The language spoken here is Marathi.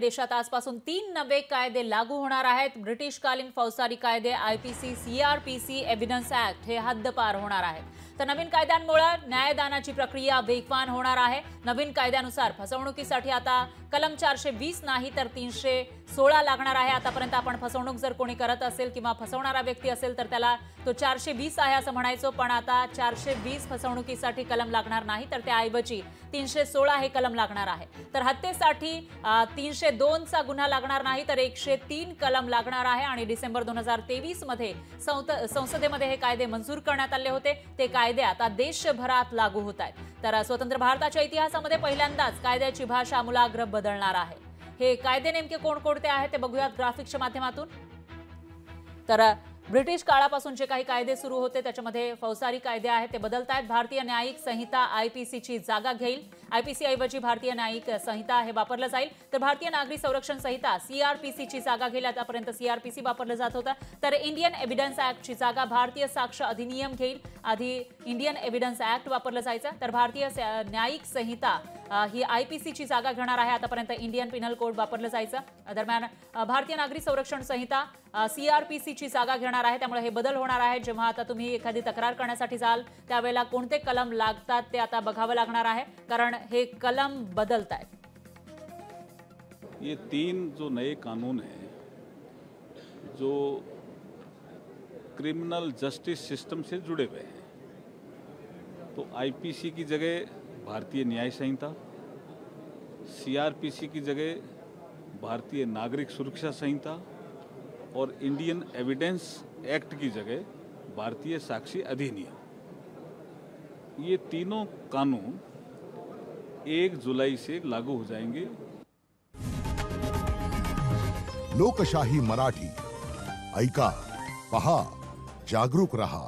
देशात आजपासून 3 नवे कायदे लागू होणार आहेत। ब्रिटिशकालीन फौजदारी कायदे आयपीसी, सीआरपीसी, एव्हिडन्स ऍक्ट हे हद्दपार होणार आहेत। तर नवीन कायद्यांमुळे न्यायदानाची प्रक्रिया वेगवान होणार आहे। नवीन कायद्यानुसार फसवणुकीसाठी आता कलम 420 नाही तर 316 लागणार आहे। आतापर्यंत आपण फसवणूक जर कोणी करत असेल किंवा फसवणारा व्यक्ती असेल तर त्याला तो 420 आहे असं म्हणायचो, पण आता 420 फसवणुकीसाठी कलम लागणार नाही तर त्याऐवजी 316 हे कलम लागणार आहे। तर हत्येसाठी 302 चा गुन्हा लागणार नाही तर 103 कलम लागणार आहे। आणि डिसेंबर 2023 मध्ये संसदेमध्ये हे कायदे मंजूर करण्यात आले होते। ते कायदे आता देशभरात लागू होत आहेत। तर स्वतंत्र भारताच्या इतिहासामध्ये पहिल्यांदाच कायद्याची भाषा आमूलाग्र बदलणार आहे। हे कायदे नेमके कोणकोणते आहेत ते बघूयात ग्राफिक्सच्या माध्यमातून। तर ब्रिटिश काळापासून जे काही कायदे सुरू होते त्याच्यामध्ये फौजदारी कायदे आहेत ते बदलत आहेत। भारतीय न्यायिक संहिता आयपीसीची जागा घेईल। आयपीसी ऐवजी भारतीय न्यायिक संहिता हे वापरलं जाईल। तर भारतीय नागरी संरक्षण संहिता सीआरपीसीची जागा घेईल। आतापर्यंत सीआरपीसी वापरलं जात होतं। तर इंडियन एव्हिडन्स ऍक्टची जागा भारतीय साक्ष अधिनियम घेईल। आधी इंडियन एव्हिडन्स ऍक्ट वापरलं जायचं, तर भारतीय न्यायिक संहिता ही आयपीसीची जागा घेणार आहे। आतापर्यंत इंडियन पिनल कोड वापरलं जायचं। दरम्यान भारतीय नागरी संरक्षण संहिता सीआरपीसीची जागा घेणार आहे। त्यामुळे हे बदल होणार आहे। जेव्हा आता तुम्ही एखादी तक्रार करण्यासाठी जाल त्यावेळेला कोणते कलम लागतात ते आता बघावं लागणार आहे, कारण हे कलम बदलत आहेत। ये 3 जो नए कानून हैं जो क्रिमिनल जस्टिस सिस्टम से जुड़े हुए हैं, तो आईपीसी की जगह भारतीय न्याय संहिता, सीआरपीसी की जगह भारतीय नागरिक सुरक्षा संहिता और इंडियन एविडेंस एक्ट की जगह भारतीय साक्षी अधिनियम, ये तीनों कानून 1 जुलाई से लागू हो जाएंगे। लोकशाही मराठी ऐका, पहा, जागरूक रहा।